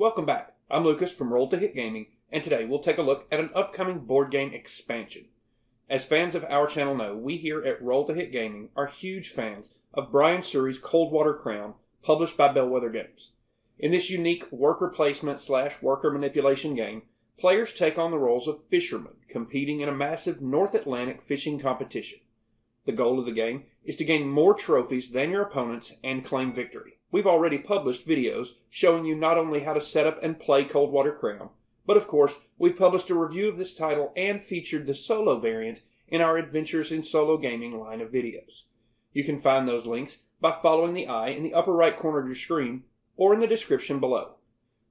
Welcome back. I'm Lucas from Roll to Hit Gaming, and today we'll take a look at an upcoming board game expansion. As fans of our channel know, we here at Roll to Hit Gaming are huge fans of Brian Suri's Coldwater Crown, published by Bellwether Games. In this unique worker placement / worker manipulation game, players take on the roles of fishermen, competing in a massive North Atlantic fishing competition. The goal of the game is to gain more trophies than your opponents and claim victory. We've already published videos showing you not only how to set up and play Coldwater Crown, but of course we've published a review of this title and featured the solo variant in our Adventures in Solo Gaming line of videos. You can find those links by following the eye in the upper right corner of your screen or in the description below.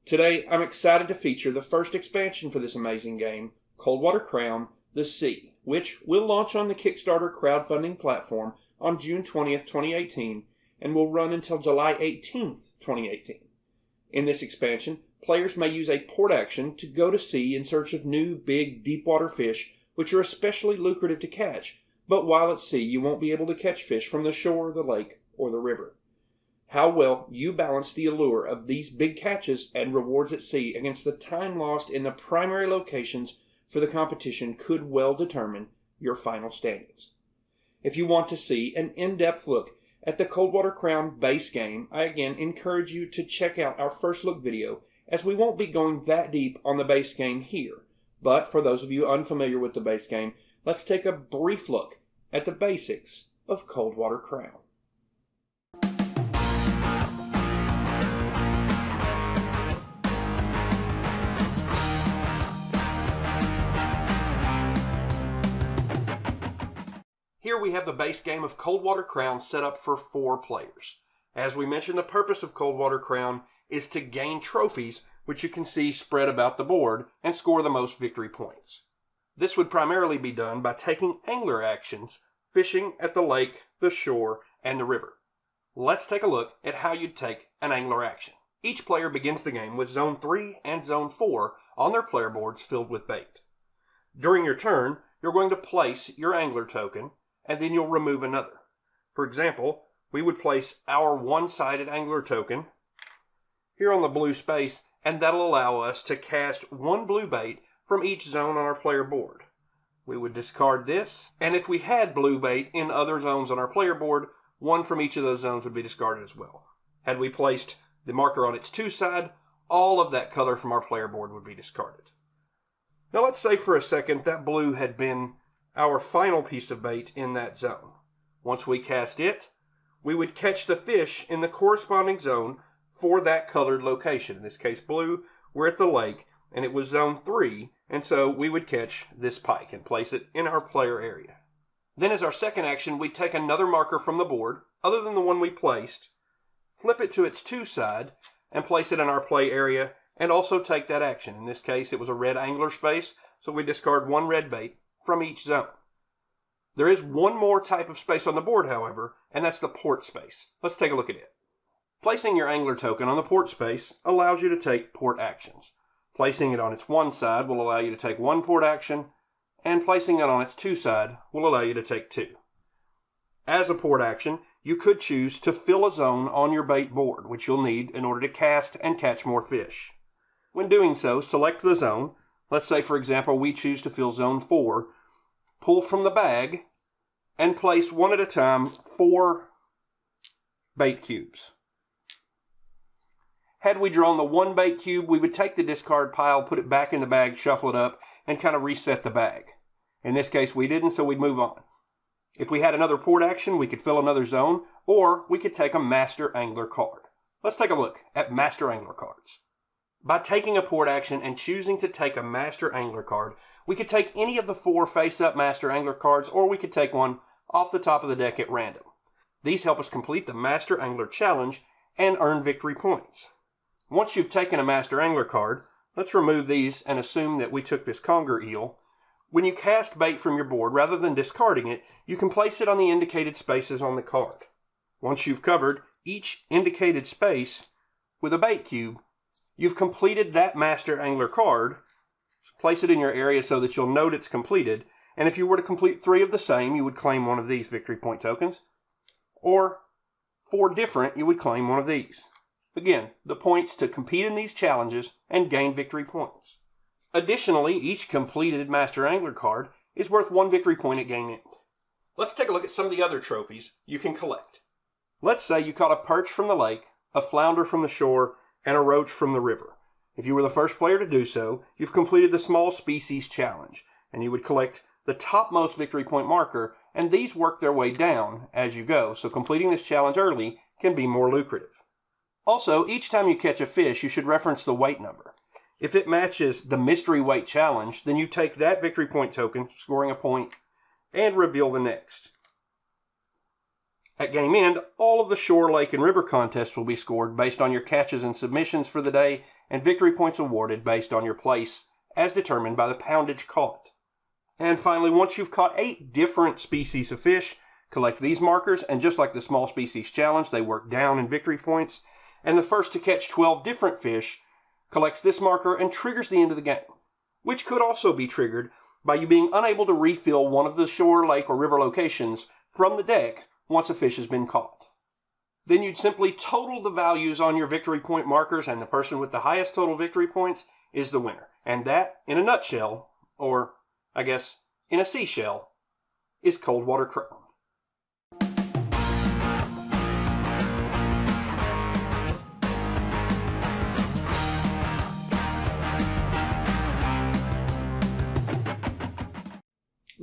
Today I'm excited to feature the first expansion for this amazing game, Coldwater Crown: The Sea, which will launch on the Kickstarter crowdfunding platform on June 20th, 2018, and will run until July 18th, 2018. In this expansion, players may use a port action to go to sea in search of new, big, deep-water fish, which are especially lucrative to catch, but while at sea you won't be able to catch fish from the shore, the lake, or the river. How well you balance the allure of these big catches and rewards at sea against the time lost in the primary locations for the competition could well determine your final standings. If you want to see an in-depth look at the Coldwater Crown base game, I again encourage you to check out our first look video, as we won't be going that deep on the base game here. But for those of you unfamiliar with the base game, let's take a brief look at the basics of Coldwater Crown. Here we have the base game of Coldwater Crown set up for 4 players. As we mentioned, the purpose of Coldwater Crown is to gain trophies, which you can see spread about the board, and score the most victory points. This would primarily be done by taking angler actions, fishing at the lake, the shore, and the river. Let's take a look at how you'd take an angler action. Each player begins the game with Zone 3 and Zone 4 on their player boards filled with bait. During your turn, you're going to place your angler token, and then you'll remove another. For example, we would place our one-sided angler token here on the blue space, and that'll allow us to cast 1 blue bait from each zone on our player board. We would discard this, and if we had blue bait in other zones on our player board, 1 from each of those zones would be discarded as well. Had we placed the marker on its 2 side, all of that color from our player board would be discarded. Now let's say for a second that blue had been our final piece of bait in that zone. Once we cast it, we would catch the fish in the corresponding zone for that colored location. In this case blue, we're at the lake, and it was Zone 3, and so we would catch this pike and place it in our player area. Then as our second action, we'd take another marker from the board, other than the one we placed, flip it to its 2 side, and place it in our play area, and also take that action. In this case, it was a red angler space, so we discard 1 red bait from each zone. There is one more type of space on the board, however, and that's the port space. Let's take a look at it. Placing your angler token on the port space allows you to take port actions. Placing it on its 1 side will allow you to take 1 port action, and placing it on its 2 side will allow you to take 2. As a port action, you could choose to fill a zone on your bait board, which you'll need in order to cast and catch more fish. When doing so, select the zone. Let's say, for example, we choose to fill Zone 4, pull from the bag, and place 1 at a time 4 bait cubes. Had we drawn the 1 bait cube, we would take the discard pile, put it back in the bag, shuffle it up, and kind of reset the bag. In this case, we didn't, so we'd move on. If we had another port action, we could fill another zone, or we could take a Master Angler card. Let's take a look at Master Angler cards. By taking a port action and choosing to take a Master Angler card, we could take any of the 4 face-up Master Angler cards, or we could take one off the top of the deck at random. These help us complete the Master Angler Challenge and earn victory points. Once you've taken a Master Angler card, let's remove these and assume that we took this conger eel. When you cast bait from your board, rather than discarding it, you can place it on the indicated spaces on the card. Once you've covered each indicated space with a bait cube, you've completed that Master Angler card. Place it in your area so that you'll note it's completed, and if you were to complete 3 of the same, you would claim 1 of these victory point tokens, or 4 different, you would claim 1 of these. Again, the points to compete in these challenges and gain victory points. Additionally, each completed Master Angler card is worth 1 victory point at game end. Let's take a look at some of the other trophies you can collect. Let's say you caught a perch from the lake, a flounder from the shore, and a roach from the river. If you were the first player to do so, you've completed the Small Species Challenge, and you would collect the topmost victory point marker, and these work their way down as you go, so completing this challenge early can be more lucrative. Also, each time you catch a fish, you should reference the weight number. If it matches the mystery weight challenge, then you take that victory point token, scoring a point, and reveal the next. At game end, all of the shore, lake, and river contests will be scored based on your catches and submissions for the day, and victory points awarded based on your place as determined by the poundage caught. And finally, once you've caught 8 different species of fish, collect these markers, and just like the Small Species Challenge, they work down in victory points. And the first to catch 12 different fish collects this marker and triggers the end of the game, which could also be triggered by you being unable to refill one of the shore, lake, or river locations from the deck once a fish has been caught. Then you'd simply total the values on your victory point markers, and the person with the highest total victory points is the winner. And that, in a nutshell, or I guess in a seashell, is Coldwater Crown.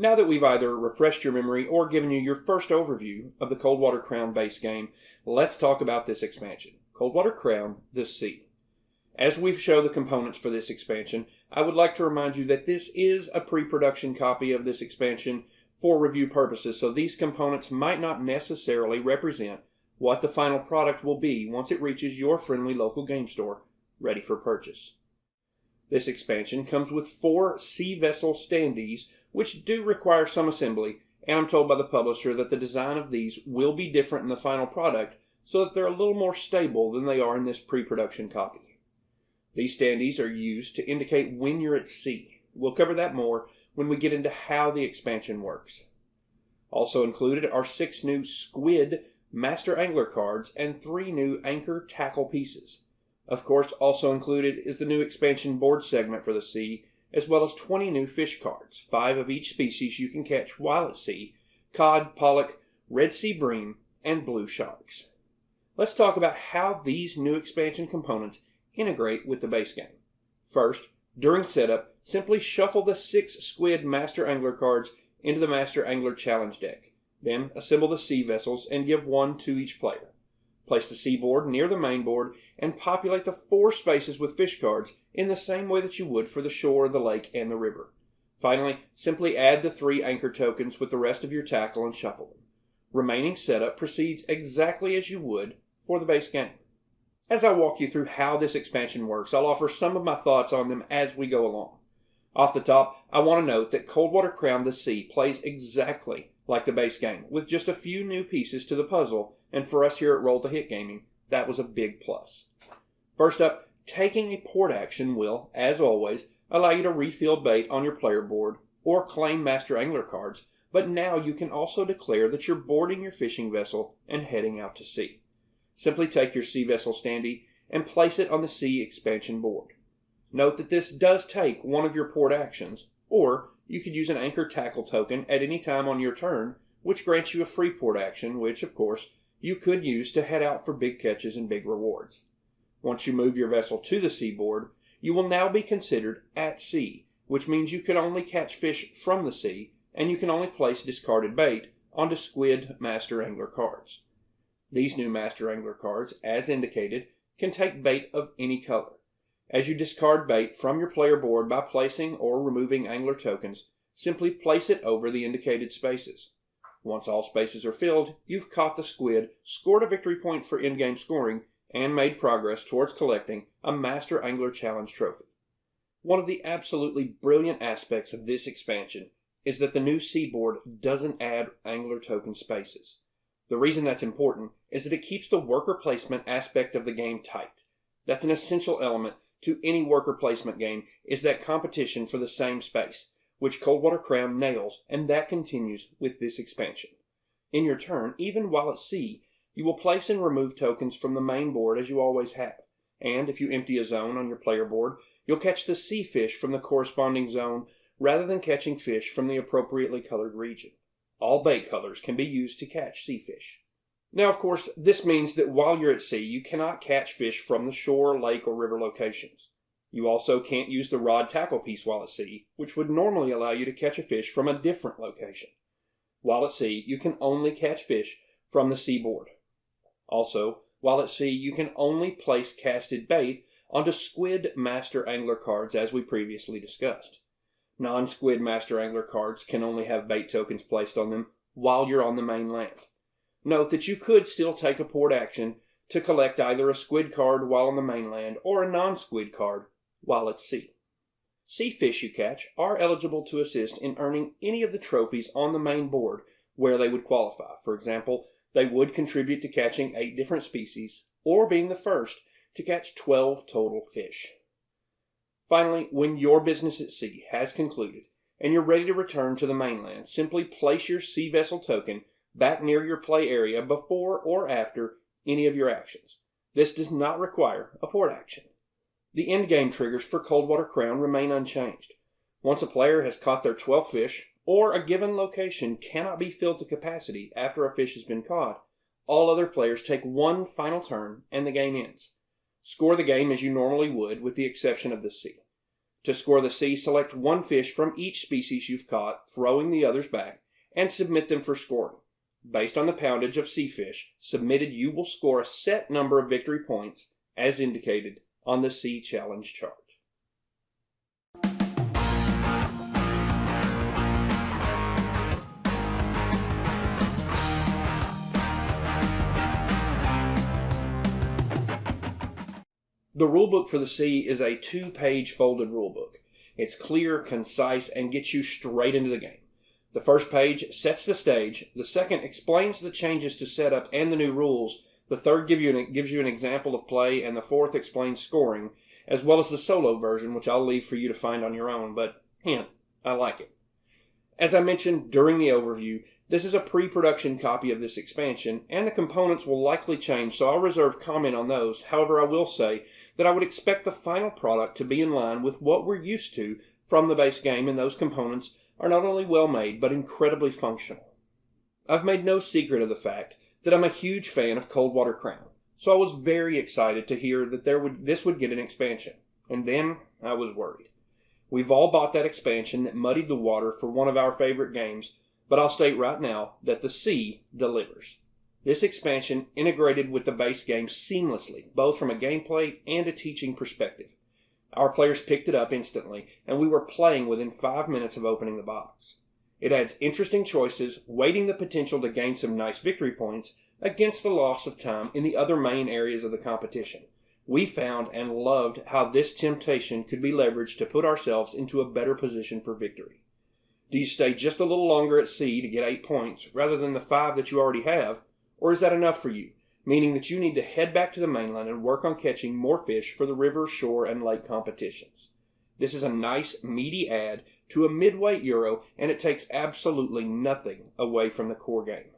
Now that we've either refreshed your memory or given you your first overview of the Coldwater Crown base game, let's talk about this expansion, Coldwater Crown, the Sea. As we've shown the components for this expansion, I would like to remind you that this is a pre-production copy of this expansion for review purposes, so these components might not necessarily represent what the final product will be once it reaches your friendly local game store ready for purchase. This expansion comes with 4 sea vessel standees, which do require some assembly, and I'm told by the publisher that the design of these will be different in the final product so that they're a little more stable than they are in this pre-production copy. These standees are used to indicate when you're at sea. We'll cover that more when we get into how the expansion works. Also included are 6 new squid Master Angler cards and 3 new anchor tackle pieces. Of course, also included is the new expansion board segment for the sea, as well as 20 new fish cards, 5 of each species you can catch while at sea: cod, pollock, red sea bream, and blue sharks. Let's talk about how these new expansion components integrate with the base game. First, during setup, simply shuffle the 6 squid Master Angler cards into the Master Angler Challenge deck. Then assemble the sea vessels and give 1 to each player. Place the sea board near the main board and populate the 4 spaces with fish cards in the same way that you would for the shore, the lake, and the river. Finally, simply add the 3 anchor tokens with the rest of your tackle and shuffle them. Remaining setup proceeds exactly as you would for the base game. As I walk you through how this expansion works, I'll offer some of my thoughts on them as we go along. Off the top, I want to note that Coldwater Crown the Sea plays exactly like the base game, with just a few new pieces to the puzzle, and for us here at Roll to Hit Gaming, that was a big plus. First up, taking a port action will, as always, allow you to refill bait on your player board or claim Master Angler cards, but now you can also declare that you're boarding your fishing vessel and heading out to sea. Simply take your sea vessel standee and place it on the sea expansion board. Note that this does take one of your port actions, or you could use an anchor tackle token at any time on your turn, which grants you a free port action, which, of course, you could use to head out for big catches and big rewards. Once you move your vessel to the seaboard, you will now be considered at sea, which means you can only catch fish from the sea, and you can only place discarded bait onto squid Master Angler cards. These new Master Angler cards, as indicated, can take bait of any color. As you discard bait from your player board by placing or removing angler tokens, simply place it over the indicated spaces. Once all spaces are filled, you've caught the squid, scored a victory point for in-game scoring, and made progress towards collecting a Master Angler Challenge trophy. One of the absolutely brilliant aspects of this expansion is that the new seaboard doesn't add angler token spaces. The reason that's important is that it keeps the worker placement aspect of the game tight. That's an essential element to any worker placement game, is that competition for the same space, which Coldwater Crown nails, and that continues with this expansion. In your turn, even while at sea, You will place and remove tokens from the main board as you always have, and if you empty a zone on your player board, you'll catch the sea fish from the corresponding zone rather than catching fish from the appropriately colored region. All bait colors can be used to catch sea fish. Now, of course, this means that while you're at sea, you cannot catch fish from the shore, lake, or river locations. You also can't use the rod tackle piece while at sea, which would normally allow you to catch a fish from a different location. While at sea, you can only catch fish from the seaboard. Also, while at sea, you can only place casted bait onto squid master angler cards as we previously discussed. Non-squid master angler cards can only have bait tokens placed on them while you're on the mainland. Note that you could still take a port action to collect either a squid card while on the mainland or a non-squid card while at sea. Sea fish you catch are eligible to assist in earning any of the trophies on the main board where they would qualify. For example, they would contribute to catching 8 different species or being the first to catch 12 total fish. Finally, when your business at sea has concluded and you're ready to return to the mainland, simply place your sea vessel token back near your play area before or after any of your actions. This does not require a port action. The endgame triggers for Coldwater Crown remain unchanged. Once a player has caught their 12th fish, or a given location cannot be filled to capacity after a fish has been caught, all other players take one final turn and the game ends. Score the game as you normally would, with the exception of the sea. To score the sea, select one fish from each species you've caught, throwing the others back, and submit them for scoring. Based on the poundage of sea fish submitted, you will score a set number of victory points, as indicated on the Sea Challenge chart. The rulebook for the sea is a 2-page folded rulebook. It's clear, concise, and gets you straight into the game. The first page sets the stage, the second explains the changes to setup and the new rules, the third gives you an example of play, and the fourth explains scoring, as well as the solo version, which I'll leave for you to find on your own, but hint, I like it. As I mentioned during the overview, this is a pre-production copy of this expansion, and the components will likely change, so I'll reserve comment on those. However, I will say that I would expect the final product to be in line with what we're used to from the base game, and those components are not only well made, but incredibly functional. I've made no secret of the fact that I'm a huge fan of Coldwater Crown, so I was very excited to hear that this would get an expansion, and then I was worried. We've all bought that expansion that muddied the water for one of our favorite games, but I'll state right now that the sea delivers. This expansion integrated with the base game seamlessly, both from a gameplay and a teaching perspective. Our players picked it up instantly, and we were playing within 5 minutes of opening the box. It adds interesting choices, weighting the potential to gain some nice victory points against the loss of time in the other main areas of the competition. We found and loved how this temptation could be leveraged to put ourselves into a better position for victory. Do you stay just a little longer at sea to get 8 points rather than the 5 that you already have, or is that enough for you, meaning that you need to head back to the mainland and work on catching more fish for the river, shore, and lake competitions? This is a nice, meaty add to a mid-weight Euro, and it takes absolutely nothing away from the core game.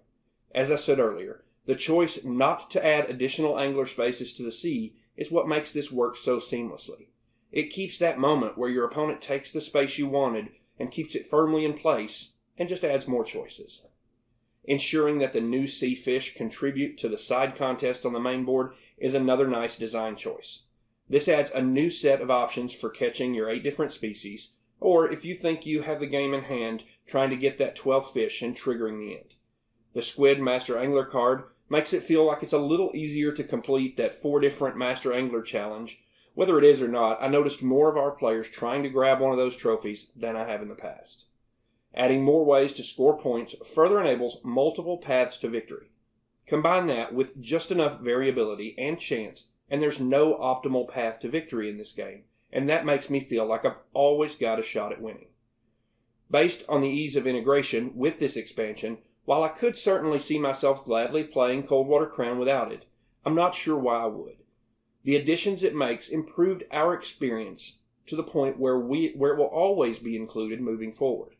As I said earlier, the choice not to add additional angler spaces to the sea is what makes this work so seamlessly. It keeps that moment where your opponent takes the space you wanted and keeps it firmly in place, and just adds more choices. Ensuring that the new sea fish contribute to the side contest on the main board is another nice design choice. This adds a new set of options for catching your 8 different species, or if you think you have the game in hand, trying to get that 12th fish and triggering the end. The Squid Master Angler card makes it feel like it's a little easier to complete that 4 different Master Angler challenge. Whether it is or not, I noticed more of our players trying to grab one of those trophies than I have in the past. Adding more ways to score points further enables multiple paths to victory. Combine that with just enough variability and chance, and there's no optimal path to victory in this game, and that makes me feel like I've always got a shot at winning. Based on the ease of integration with this expansion, while I could certainly see myself gladly playing Coldwater Crown without it, I'm not sure why I would. The additions it makes improved our experience to the point where it will always be included moving forward.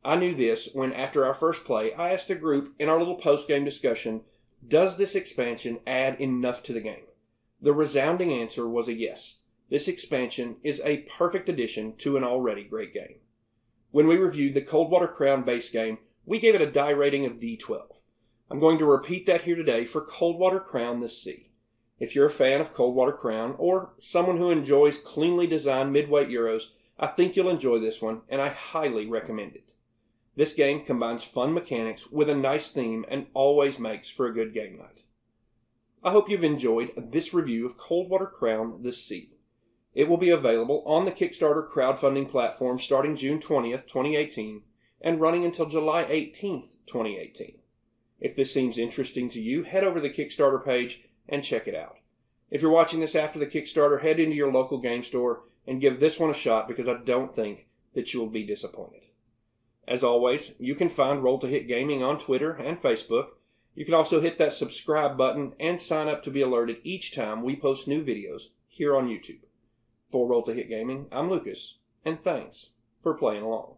I knew this when, after our first play, I asked the group in our little post-game discussion, Does this expansion add enough to the game? The resounding answer was a yes. This expansion is a perfect addition to an already great game. When we reviewed the Coldwater Crown base game, we gave it a die rating of D12. I'm going to repeat that here today for Coldwater Crown the C. If you're a fan of Coldwater Crown, or someone who enjoys cleanly designed mid-weight Euros, I think you'll enjoy this one, and I highly recommend it. This game combines fun mechanics with a nice theme and always makes for a good game night. I hope you've enjoyed this review of Coldwater Crown the C. It will be available on the Kickstarter crowdfunding platform starting June 20th, 2018, and running until July 18th, 2018. If this seems interesting to you, head over to the Kickstarter page and check it out. If you're watching this after the Kickstarter, head into your local game store and give this one a shot, because I don't think that you will be disappointed. As always, you can find Roll to Hit Gaming on Twitter and Facebook. You can also hit that subscribe button and sign up to be alerted each time we post new videos here on YouTube. For Roll to Hit Gaming, I'm Lucas, and thanks for playing along.